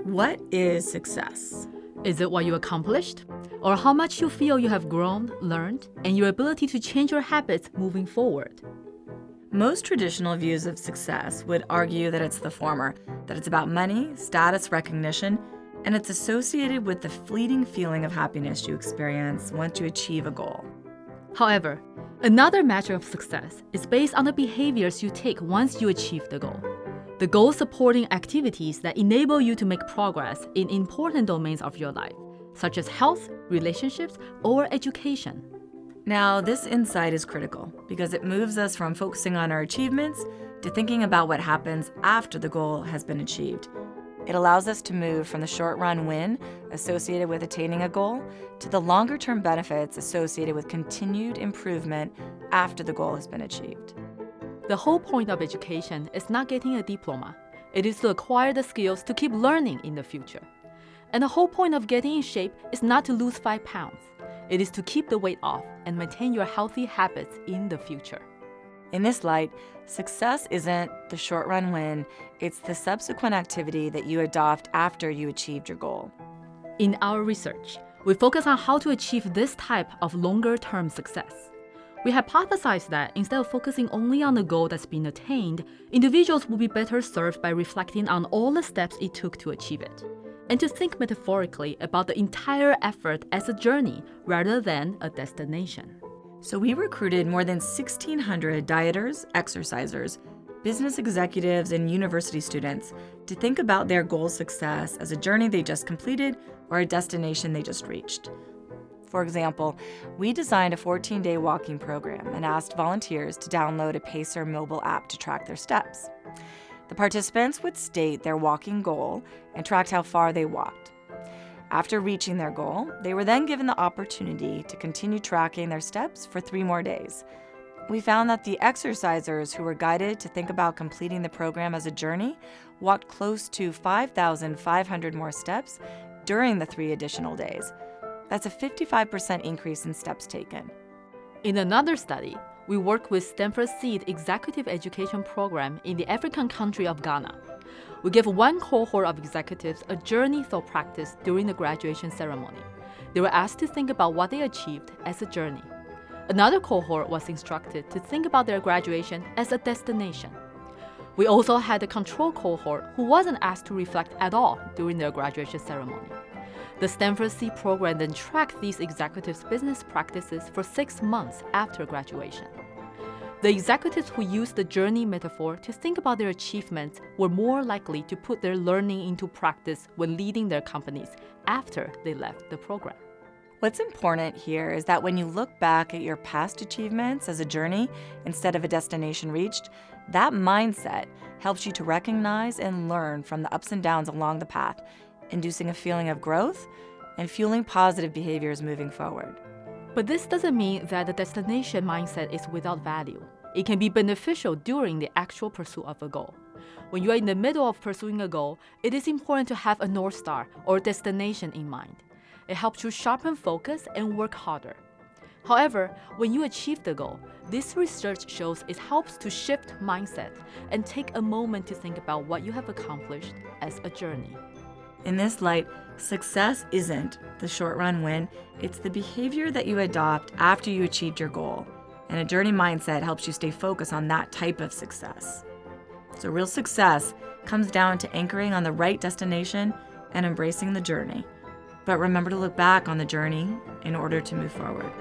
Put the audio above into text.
What is success? Is it what you accomplished? Or how much you feel you have grown, learned, and your ability to change your habits moving forward? Most traditional views of success would argue that it's the former, that it's about money, status, recognition, and it's associated with the fleeting feeling of happiness you experience once you achieve a goal. However, another measure of success is based on the behaviors you take once you achieve the goal. The goal-supporting activities that enable you to make progress in important domains of your life, such as health, relationships, or education. Now, this insight is critical because it moves us from focusing on our achievements to thinking about what happens after the goal has been achieved. It allows us to move from the short-run win associated with attaining a goal to the longer-term benefits associated with continued improvement after the goal has been achieved. The whole point of education is not getting a diploma. It is to acquire the skills to keep learning in the future. And the whole point of getting in shape is not to lose 5 pounds. It is to keep the weight off and maintain your healthy habits in the future. In this light, success isn't the short-run win, it's the subsequent activity that you adopt after you achieved your goal. In our research, we focus on how to achieve this type of longer-term success. We hypothesized that instead of focusing only on the goal that's been attained, individuals will be better served by reflecting on all the steps it took to achieve it, and to think metaphorically about the entire effort as a journey rather than a destination. So we recruited more than 1,600 dieters, exercisers, business executives, and university students to think about their goal success as a journey they just completed or a destination they just reached. For example, we designed a 14-day walking program and asked volunteers to download a Pacer mobile app to track their steps. The participants would state their walking goal and tracked how far they walked. After reaching their goal, they were then given the opportunity to continue tracking their steps for 3 more days. We found that the exercisers who were guided to think about completing the program as a journey walked close to 5,500 more steps during the 3 additional days. That's a 55% increase in steps taken. In another study, we worked with Stanford GSB executive education program in the African country of Ghana. We gave one cohort of executives a journey thought practice during the graduation ceremony. They were asked to think about what they achieved as a journey. Another cohort was instructed to think about their graduation as a destination. We also had a control cohort who wasn't asked to reflect at all during their graduation ceremony. The Stanford GSB program then tracked these executives' business practices for 6 months after graduation. The executives who used the journey metaphor to think about their achievements were more likely to put their learning into practice when leading their companies after they left the program. What's important here is that when you look back at your past achievements as a journey instead of a destination reached, that mindset helps you to recognize and learn from the ups and downs along the path, inducing a feeling of growth and fueling positive behaviors moving forward. But this doesn't mean that the destination mindset is without value. It can be beneficial during the actual pursuit of a goal. When you are in the middle of pursuing a goal, it is important to have a North Star or destination in mind. It helps you sharpen focus and work harder. However, when you achieve the goal, this research shows it helps to shift mindset and take a moment to think about what you have accomplished as a journey. In this light, success isn't the short-run win, it's the behavior that you adopt after you achieved your goal. And a journey mindset helps you stay focused on that type of success. So real success comes down to anchoring on the right destination and embracing the journey. But remember to look back on the journey in order to move forward.